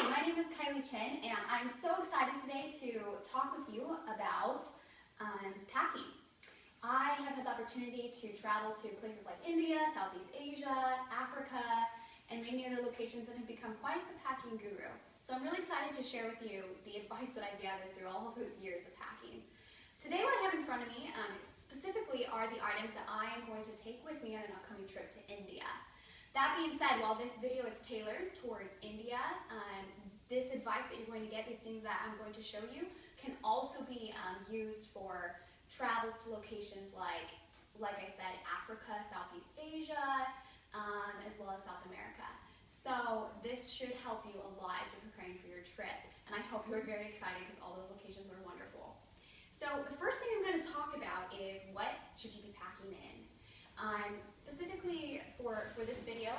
my name is Chen, and I'm so excited today to talk with you about packing. I have had the opportunity to travel to places like India, Southeast Asia, Africa, and many other locations that have become quite the packing guru. So I'm really excited to share with you the advice that I've gathered through all of those years of packing. Today what I have in front of me specifically are the items that I am going to take with me on an upcoming trip to India. That being said, while this video is tailored towards India, this advice that you're going to get, these things that I'm going to show you, can also be used for travels to locations like I said, Africa, Southeast Asia, as well as South America. So this should help you a lot as you're preparing for your trip, and I hope you're very excited because all those locations are wonderful. So the first thing I'm going to talk about is what should you be packing in. Specifically for this video,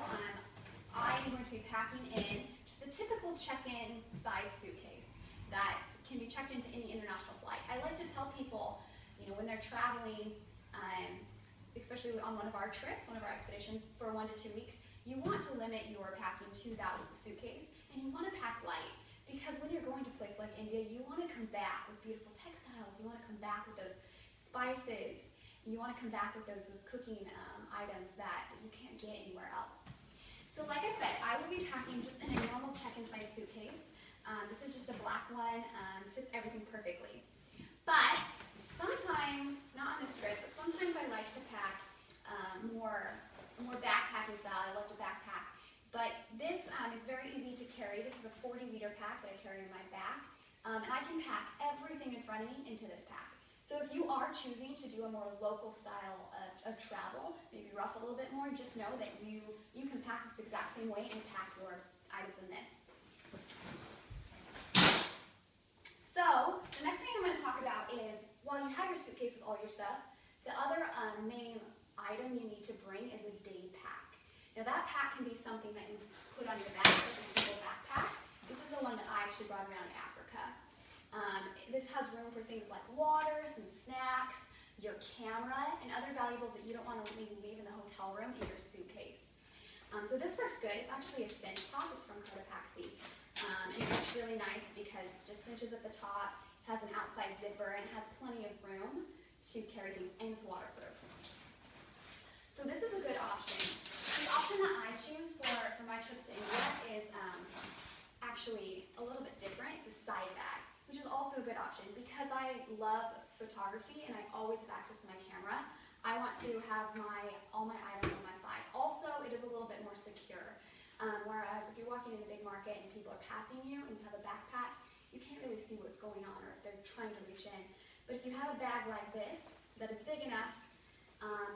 I'm going to be packing in just a typical check-in size suitcase that can be checked into any international flight. I like to tell people, when they're traveling, especially on one of our trips, one of our expeditions for 1 to 2 weeks, you want to limit your packing to that suitcase, and you want to pack light. Because when you're going to a place like India, you want to come back with beautiful textiles, you want to come back with those spices, you want to come back with those cooking items that you can't get anywhere else. So like I said, I will be packing just in a normal check-in size suitcase. This is just a black one, fits everything perfectly. But sometimes, not on this trip, but sometimes I like to pack more backpacking style. I love to backpack. But this is very easy to carry. This is a 40-liter pack that I carry in my back. And I can pack everything in front of me into this pack. So if you are choosing to do a more local style of travel, maybe rough a little bit more, just know that you can pack this exact same way and pack your items in this. So the next thing I'm going to talk about is, while you have your suitcase with all your stuff, the other main item you need to bring is a day pack. Now that pack can be something that you put on your back, like a single backpack. This is the one that I actually brought around Africa. This has room for things like water, some snacks, your camera, and other valuables that you don't want to leave in the hotel room in your suitcase. So this works good. It's actually a cinch top. It's from Cardigans. And it looks really nice because it just cinches at the top, has an outside zipper, and it has plenty of room to carry things, and it's waterproof. So this is a good option. The option that I choose for my trips to India is actually a little bit different. It's a side bag, which is also a good option because I love photography and I always have access to my camera. I want to have all my items on my side. Also, it is a little bit more secure. Whereas if you're walking in a big market and people are passing you and you have a backpack, you can't really see what's going on or if they're trying to reach in. But if you have a bag like this that is big enough,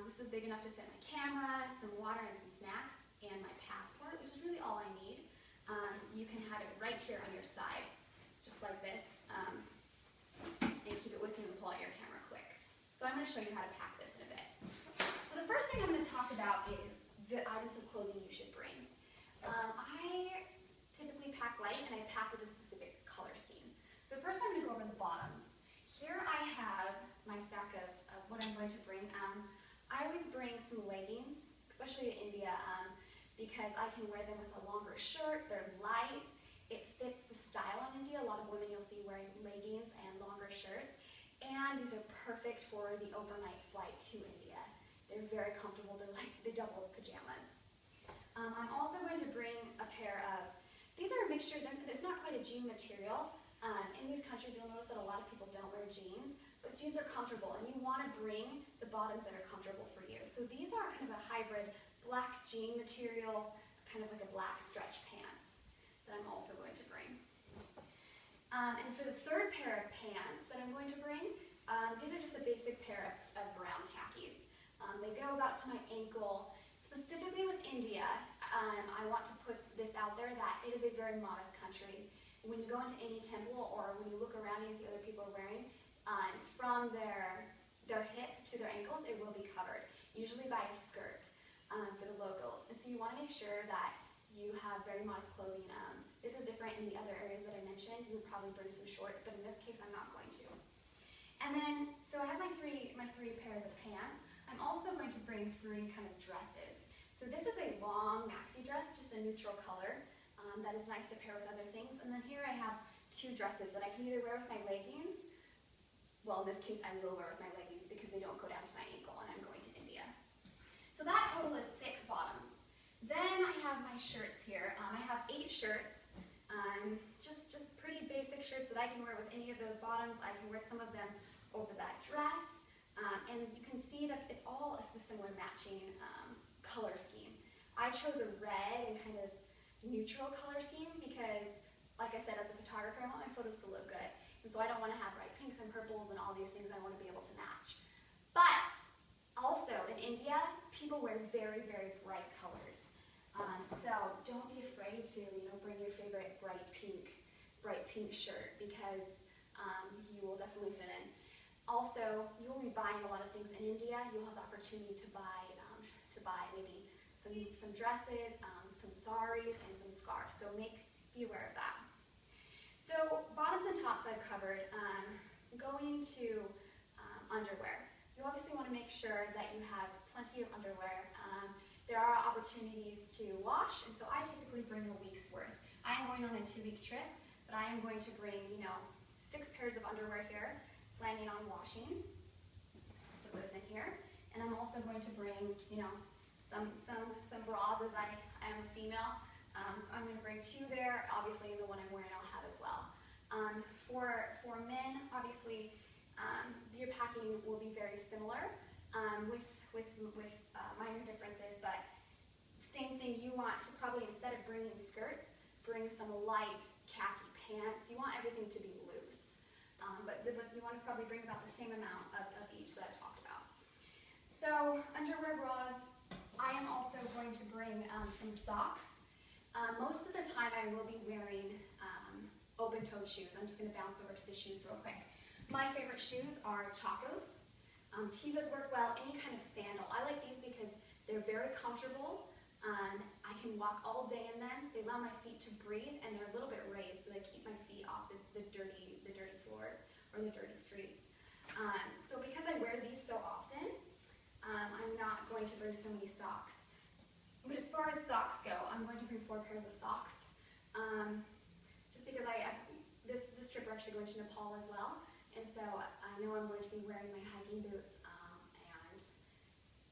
this is big enough to fit my camera, some water and some snacks, and my passport, which is really all I need. You can have it right here on your side, just like this, and keep it with you and pull out your camera quick. So I'm going to show you how to pack this in a bit. So the first thing I'm going to talk about is the items of clothing you should bring. I typically pack light, and I pack with a specific color scheme. So first I'm going to go over the bottoms. Here I have my stack of what I'm going to bring. I always bring some leggings, especially to India, because I can wear them with a longer shirt. They're light. It fits the style in India. A lot of women you'll see wearing leggings and longer shirts. And these are perfect for the overnight flight to India. They're very comfortable. They double as pajamas. I'm also going to bring a pair of, these are a mixture, it's not quite a jean material. In these countries you'll notice that a lot of people don't wear jeans, but jeans are comfortable and you want to bring the bottoms that are comfortable for you. So these are kind of a hybrid black jean material, kind of like a black stretch pants that I'm also going to bring. And for the third pair of pants that I'm going to bring, these are just a basic pair of brown khakis. They go about to my ankle. Specifically with India, I want to put this out there that it is a very modest country. When you go into any temple or when you look around and see other people are wearing, from their hip to their ankles, it will be covered, usually by a skirt for the locals. And so you want to make sure that you have very modest clothing. This is different in the other areas that I mentioned. You would probably bring some shorts, but in this case, I'm not going to. And then, so I have my three pairs of pants. I'm also going to bring 3 kind of dresses. So this is a long maxi dress, just a neutral color. that is nice to pair with other things. And then here I have 2 dresses that I can either wear with my leggings. Well, in this case, I will wear with my leggings because they don't go down to my ankle and I'm going to India. So that total is 6 bottoms. Then I have my shirts here. I have 8 shirts, just pretty basic shirts that I can wear with any of those bottoms. I can wear some of them over that dress. And you can see that it's all a similar matching color scheme. I chose a red and kind of neutral color scheme because, like I said, as a photographer, I want my photos to look good. And so I don't want to have bright pinks and purples and all these things. I want to be able to match. But also in India, people wear very, very bright colors. So don't be afraid to, bring your favorite bright pink shirt because you will definitely fit in. Also, you will be buying a lot of things in India. You'll have the opportunity to buy maybe some dresses, some saris, and some scarves. So be aware of that. So bottoms and tops I've covered. Going to underwear. You obviously want to make sure that you have plenty of underwear. There are opportunities to wash, and so I typically bring a week's worth. I am going on a 2-week trip, but I am going to bring 6 pairs of underwear here, planning on washing. Put those in here, and I'm also going to bring some bras as I am a female. I'm going to bring 2 there. Obviously, the one I'm wearing I'll have as well. For men, obviously, your packing will be very similar with minor differences, but same thing. You want to probably, instead of bringing skirts, bring some light khaki pants. You want everything to be loose, but you want to probably bring about the same amount of each that I talked about. So underwear, bras. I am also going to bring some socks. Most of the time I will be wearing open-toed shoes. I'm just going to bounce over to the shoes real quick. My favorite shoes are Chacos. Tevas work well, any kind of sandal. I like these because they're very comfortable. I can walk all day in them. They allow my feet to breathe, and they're a little bit raised, so they keep my feet off the dirty floors or the dirty streets. So because I wear these so often, I'm not going to bring so many socks. But as far as socks go, I'm going to bring 4 pairs of socks. Just because this trip we're actually going to Nepal as well, and so I know I'm going to be wearing my hiking boots, and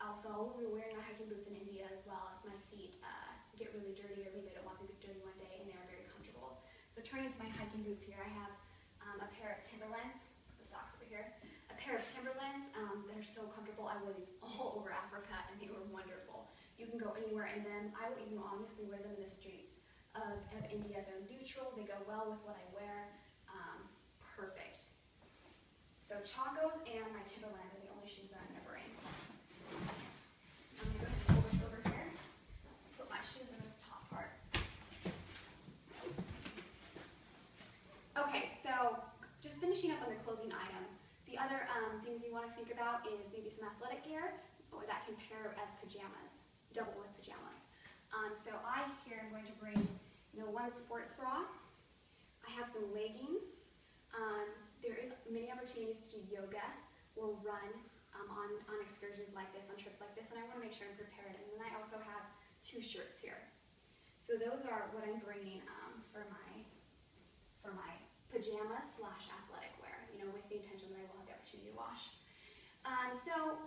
also I will be wearing my hiking boots in India as well if my feet get really dirty, or maybe I don't want them to get dirty one day, and they are very comfortable. So turning to my hiking boots here, I have a pair of Timberlands, the socks over here, a pair of Timberlands that are so comfortable. I wore these all over Africa, and they were wonderful. You can go anywhere in them. I will even honestly wear them in the streets of India. They're neutral, they go well with what I wear. Perfect. So Chacos and my Timberlands are the only shoes that I'm going to bring. I'm going to go ahead and pull this over here. Put my shoes in this top part. Okay, so just finishing up on the clothing item. The other things you want to think about is maybe some athletic gear, or that can pair as pajamas, double with pajamas. So I here am going to bring 1 sports bra. I have some leggings. There is many opportunities to do yoga or run on excursions like this, on trips like this, and I want to make sure I'm prepared. And then I also have 2 shirts here. So those are what I'm bringing for my pajamas / athletic wear, with the intention that I will have the opportunity to wash. So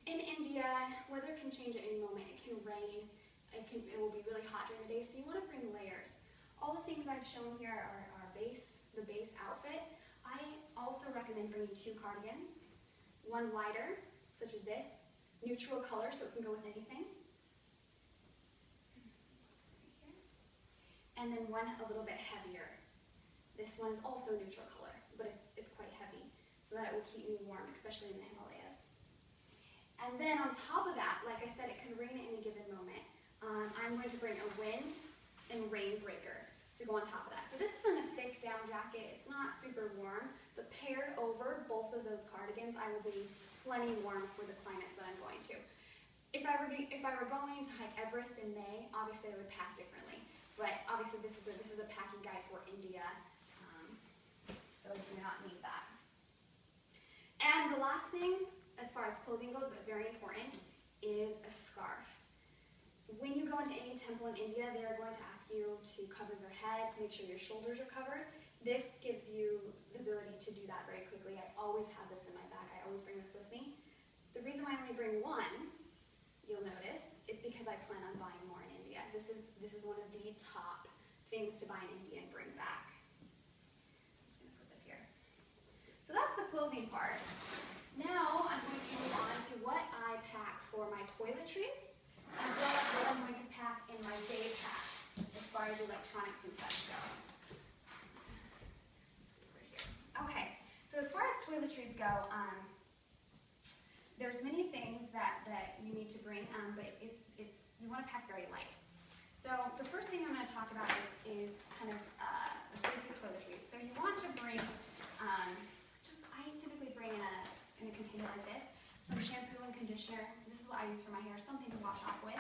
in India, weather can change at any moment. It can rain. It will be really hot during the day, so you want to bring layers. All the things I've shown here are the base outfit. I also recommend bringing 2 cardigans, 1 lighter, such as this, neutral color, so it can go with anything, and then 1 a little bit heavier. This one is also neutral color, but it's quite heavy, so that it will keep me warm, especially in the Himalayas. And then on top of that, like I said, it can rain at any given moment. I'm going to bring a wind and rain breaker to go on top of that. So this isn't a thick down jacket. It's not super warm, but paired over both of those cardigans, I will be plenty warm for the climates that I'm going to. If I were going to hike Everest in May, obviously I would pack differently. But obviously this is a packing guide for India, so I do not need that. And the last thing, as far as clothing goes, but very important, is a scarf. When you go into any temple in India, they are going to ask you to cover your head, make sure your shoulders are covered. This gives you the ability to do that very quickly. I always have this in my bag. I always bring this with me. The reason why I only bring one, you'll notice, is because I plan on buying more in India. This is one of the top things to buy in India and bring back. I'm just going to put this here. So that's the clothing part. Now I'm going to move on to what I pack for my toiletries, as well as what I'm going to pack in my Daypack as far as electronics and such go. Okay, so as far as toiletries go, there's many things that you need to bring, but you want to pack very light. So the first thing I'm going to talk about is kind of basic toiletries. So you want to bring, I typically bring in a container like this, some shampoo and conditioner. This is what I use for my hair, something to wash off with,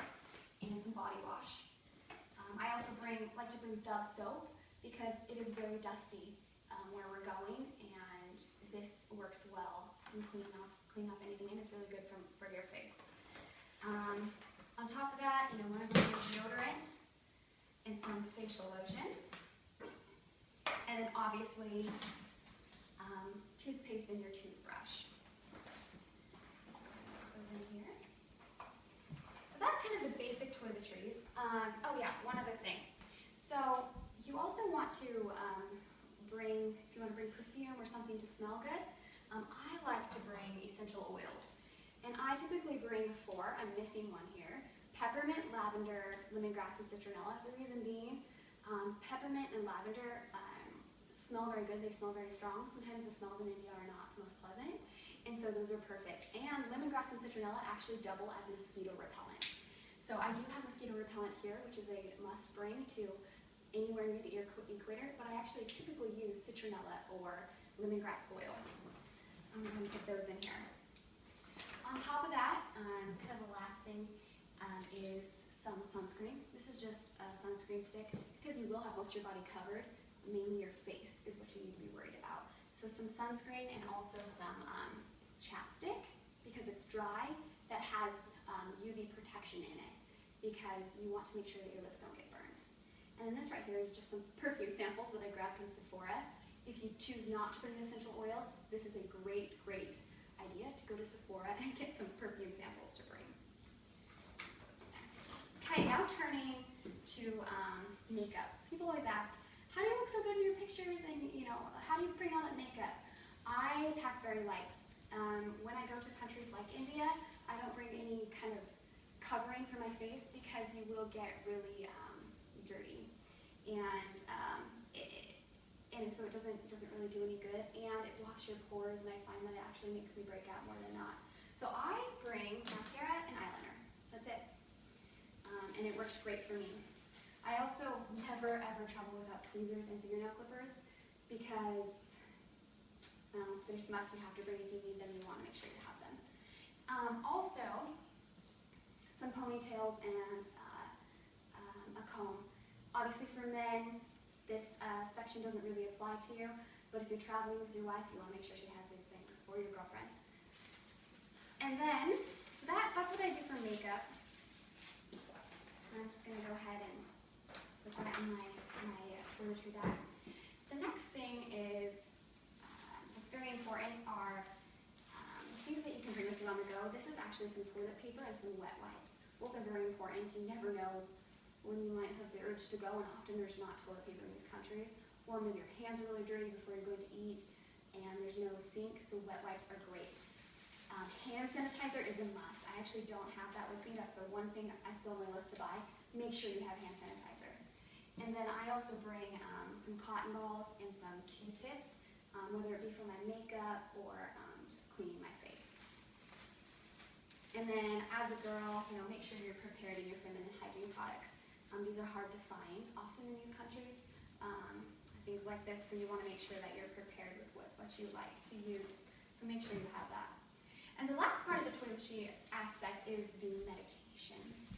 and some body wash. I also like to bring Dove soap because it is very dusty where we're going, and this works well in cleaning up anything, and it's really good for your face. On top of that, want to bring deodorant and some facial lotion, and then obviously toothpaste and your toothbrush. Put those in here. So that's kind of the basic toiletries. Oh yeah, one other thing. So you also want to if you want to bring perfume or something to smell good, I like to bring essential oils. And I typically bring 4, I'm missing one here, peppermint, lavender, lemongrass, and citronella. The reason being, peppermint and lavender smell very good, they smell very strong. Sometimes the smells in India are not most pleasant, and so those are perfect. And lemongrass and citronella actually double as mosquito repellent. So I do have mosquito repellent here, which is a must bring to anywhere near the equator, but I actually typically use citronella or lemongrass oil. So I'm going to put those in here. On top of that, kind of the last thing is some sunscreen. This is just a sunscreen stick because you will have most of your body covered. Mainly your face is what you need to be worried about. So some sunscreen and also some chapstick because it's dry that has UV protection in it because you want to make sure that your lips don't get burned. And then this right here is just some perfume samples that I grabbed from Sephora. If you choose not to bring essential oils, this is a great idea to go to Sephora and get some perfume samples to bring. Okay, now turning to makeup. People always ask, how do you look so good in your pictures, and how do you bring all that makeup? I pack very light. When I go to countries like India, I don't bring any kind of covering for my face because you will get really dirty, and so it doesn't really do any good, and it blocks your pores, and I find that it actually makes me break out more than not. So I bring mascara and eyeliner. That's it, and it works great for me. I also never ever travel without tweezers and fingernail clippers because they're just must. You have to bring if you need them. You want to make sure you have them. Also, some ponytails and a comb. Obviously for men, this section doesn't really apply to you, but if you're traveling with your wife, you want to make sure she has these things, or your girlfriend. And then, so that's what I do for makeup. I'm just going to go ahead and put that in my toiletry bag. The next thing is, what's very important are things that you can bring with you on the go. This is actually some toilet paper and some wet wipes. Both are very important. You never know when you might have the urge to go, and often there's not toilet paper in these countries, or maybe your hands are really dirty before you're going to eat, and there's no sink, so wet wipes are great. Hand sanitizer is a must. I actually don't have that with me. That's the one thing I still on my list to buy. Make sure you have hand sanitizer. And then I also bring some cotton balls and some Q-tips, whether it be for my makeup or just cleaning my face. And then as a girl, make sure you're prepared in your feminine hygiene products. These are hard to find often in these countries, things like this, so you want to make sure that you're prepared with what you like to use. So make sure you have that. And the last part of the toiletry aspect is the medications.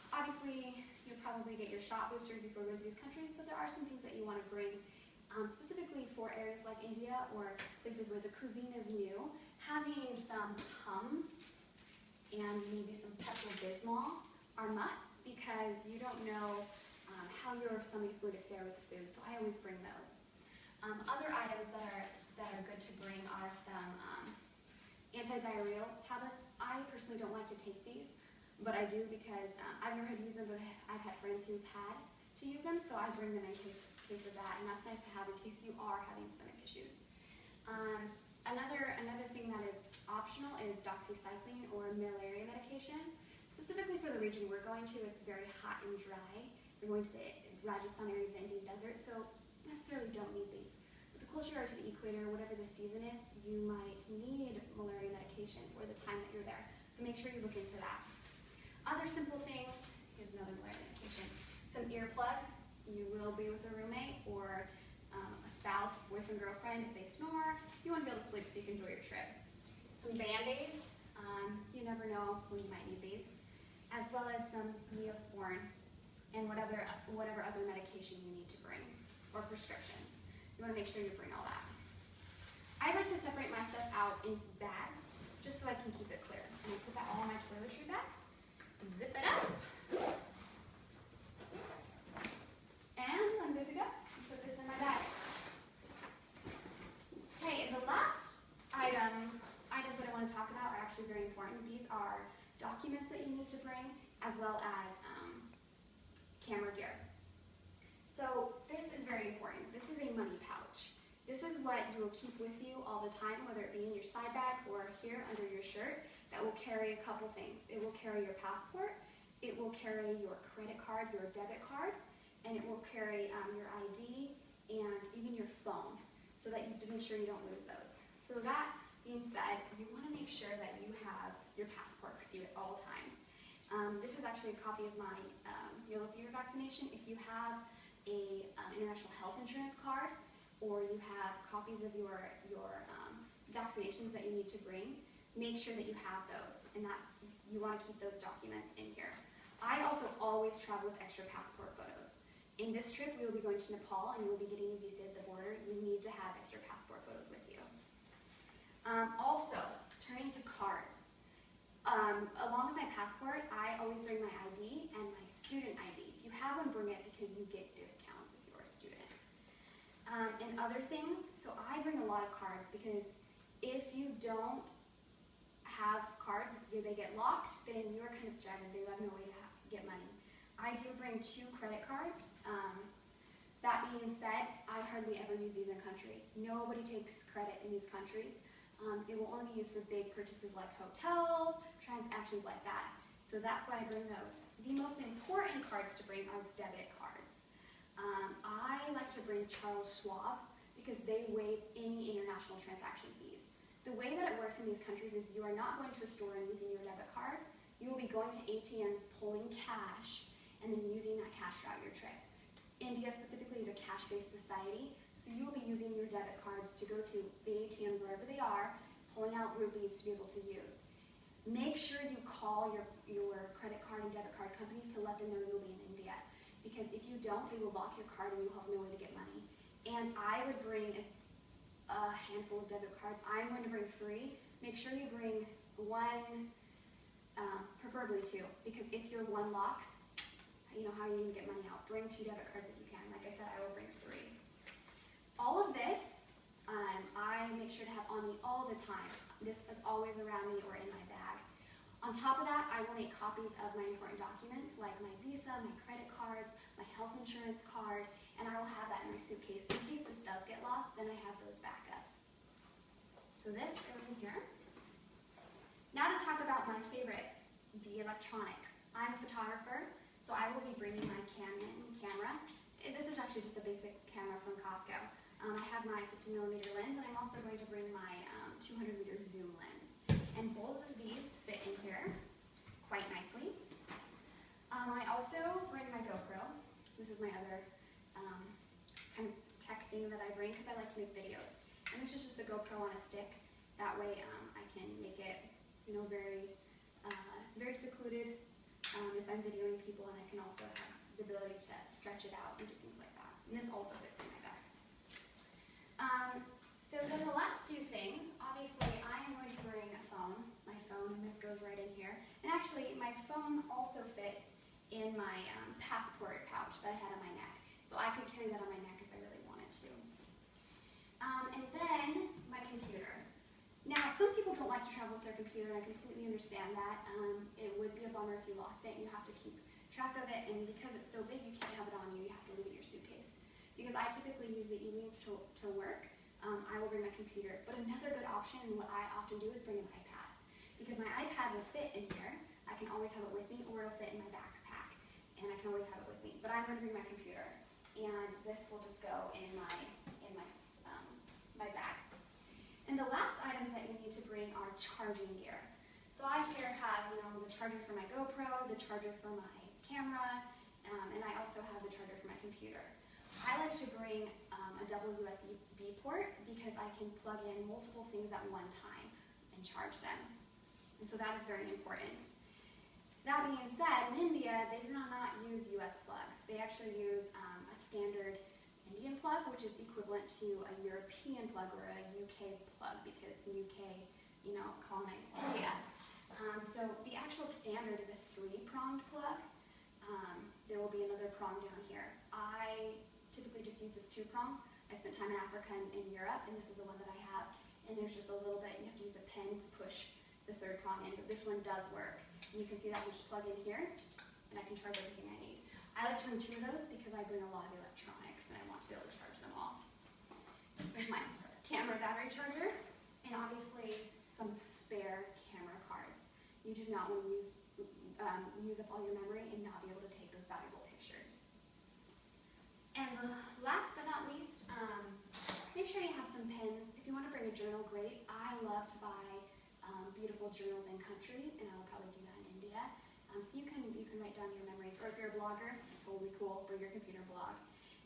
Obviously, you'll probably get your shot booster before going to these countries, but there are some things that you want to bring specifically for areas like India or places where the cuisine is new. Having some Tums and maybe some Pepto-Bismol are musts because you don't know how your stomach is going to fare with the food, so I always bring those. Other items that are good to bring are some anti-diarrheal tablets. I personally don't like to take these, but I do because I've never had to use them, but I've had friends who've had to use them, so I bring them in case of that, and that's nice to have in case you are having stomach issues. Another thing that is optional is doxycycline or malaria medication. Specifically for the region we're going to, it's very hot and dry. We're going to the Rajasthan area of the Indian desert, so necessarily don't need these. But the closer you are to the equator, whatever the season is, you might need malaria medication for the time that you're there. So make sure you look into that. Other simple things, here's another malaria medication. Some earplugs. You will be with a roommate or a spouse, boyfriend, girlfriend. If they snore, you want to be able to sleep so you can enjoy your trip. Some Band-Aids. You never know when you might need these. As well as some Neosporin and whatever other medication you need to bring, or prescriptions. You want to make sure you bring all that. I like to separate my stuff out into bags, just so I can keep it clear. And I put that all in my toiletry bag, zip it up, and I'm good to go. Put this in my bag. Okay, the last items that I want to talk about are actually very important. These are documents that you need to bring, as well as camera gear. So this is very important. This is a money pouch. This is what you will keep with you all the time, whether it be in your side bag or here under your shirt, that will carry a couple things. It will carry your passport, it will carry your credit card, your debit card, and it will carry your ID and even your phone, so that you have to make sure you don't lose those. So that being said, you want to make sure that you have your passport with you at all times. This is actually a copy of my yellow fever vaccination. If you have a international health insurance card, or you have copies of your vaccinations that you need to bring, make sure that you have those, and you want to keep those documents in here. I also always travel with extra passport photos. In this trip, we will be going to Nepal, and we will be getting a visa at the border. You need to have extra passport photos with you. Also, turning to cards. Along with my passport, I always bring my ID and my student ID. If you have one, bring it because you get discounts if you're a student. And other things, so I bring a lot of cards because if you don't have cards, if they get locked, then you're kind of stranded. You have no way to get money. I do bring 2 credit cards. That being said, I hardly ever use these in country. Nobody takes credit in these countries. It will only be used for big purchases like hotels, transactions like that. So that's why I bring those. The most important cards to bring are debit cards. I like to bring Charles Schwab because they waive any international transaction fees. The way that it works in these countries is you are not going to a store and using your debit card. You will be going to ATMs, pulling cash, and then using that cash throughout your trip. India specifically is a cash-based society, so you will be using your debit cards to go to the ATMs wherever they are, pulling out rupees to be able to use. Make sure you call your credit card and debit card companies to let them know you'll be in India, because if you don't, they will lock your card and you'll have no way to get money. And I would bring a handful of debit cards. I'm going to bring 3. Make sure you bring 1, preferably 2, because if your 1 locks, you know how you can get money out. Bring 2 debit cards if you can. Like I said, I will bring 3. All of this, I make sure to have on me all the time. This is always around me or in my bag. On top of that, I will make copies of my important documents, like my visa, my credit cards, my health insurance card, and I will have that in my suitcase. In case this does get lost, then I have those backups. So this goes in here. Now to talk about my favorite, the electronics. I'm a photographer, so I will be bringing my Canon camera. This is actually just a basic camera from Costco. I have my 50mm lens, and I'm also going to bring my 200-meter zoom lens. And both of these fit in here quite nicely. I also bring my GoPro. This is my other kind of tech thing that I bring because I like to make videos. And this is just a GoPro on a stick. That way I can make it, very secluded if I'm videoing people, and I can also have the ability to stretch it out and do things like that. And this also fits in my bag. So then the last few things, obviously I am going to bring a phone, my phone, and this goes right in here. And actually my phone also fits in my passport pouch that I had on my neck. So I could carry that on my neck if I really wanted to. And then my computer. Now, some people don't like to travel with their computer, and I completely understand that. It would be a bummer if you lost it and you have to keep track of it, and because it's so big, you can't have it on you, you have to leave it in your suitcase. Because I typically use the evenings to work, I will bring my computer. But another good option, and what I often do, is bring an iPad. Because my iPad will fit in here, I can always have it with me, or it'll fit in my backpack, and I can always have it with me. But I'm going to bring my computer, and this will just go in my bag. And the last items that you need to bring are charging gear. So I here have, the charger for my GoPro, the charger for my camera, and I also have the charger for my computer. I like to bring a double USB port because I can plug in multiple things at one time and charge them. And so that is very important. That being said, in India, they do not use US plugs. They actually use a standard Indian plug, which is equivalent to a European plug or a UK plug because the UK, colonized India. So the actual standard is a 3-pronged plug. There will be another prong down here. I typically just use this 2-prong. I spent time in Africa and in Europe, and this is the one that I have. And there's just a little bit, you have to use a pen to push the 3rd prong in, but this one does work. And you can see that I just plug in here, and I can charge everything I need. I like to bring 2 of those because I bring a lot of electronics, and I want to be able to charge them all. Here's my camera battery charger, and obviously some spare camera cards. You do not want to use up all your memory and not be able to take those valuable pictures. And last but not least, make sure you have some pens. If you want to bring a journal, great. I love to buy beautiful journals in country, and I will probably do that in India. So you can write down your memories, or if you're a blogger, totally cool, bring your computer blog.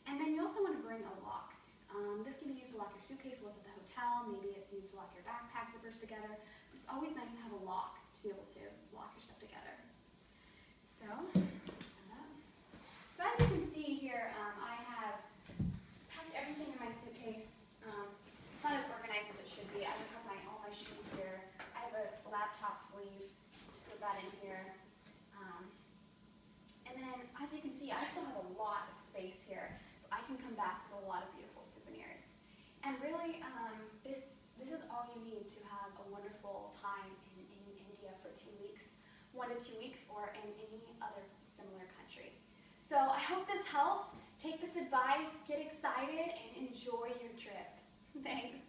And then you also want to bring a lock. This can be used to lock your suitcase while it's at the hotel. Maybe it's used to lock your backpack zippers together. But it's always nice to have a lock to be able to lock your stuff together. So as you can see here, I have packed everything in my suitcase. It's not as organized as it should be. I have all my shoes here. I have a laptop sleeve to put that in here. And then, as you can see, I still have a lot of space here, so I can come back with a lot of beautiful souvenirs. And really, this is all you need to have a wonderful time in India for 2 weeks, 1 to 2 weeks, or in any other similar country. So I hope this helped. Take this advice, get excited, and enjoy your trip. Thanks.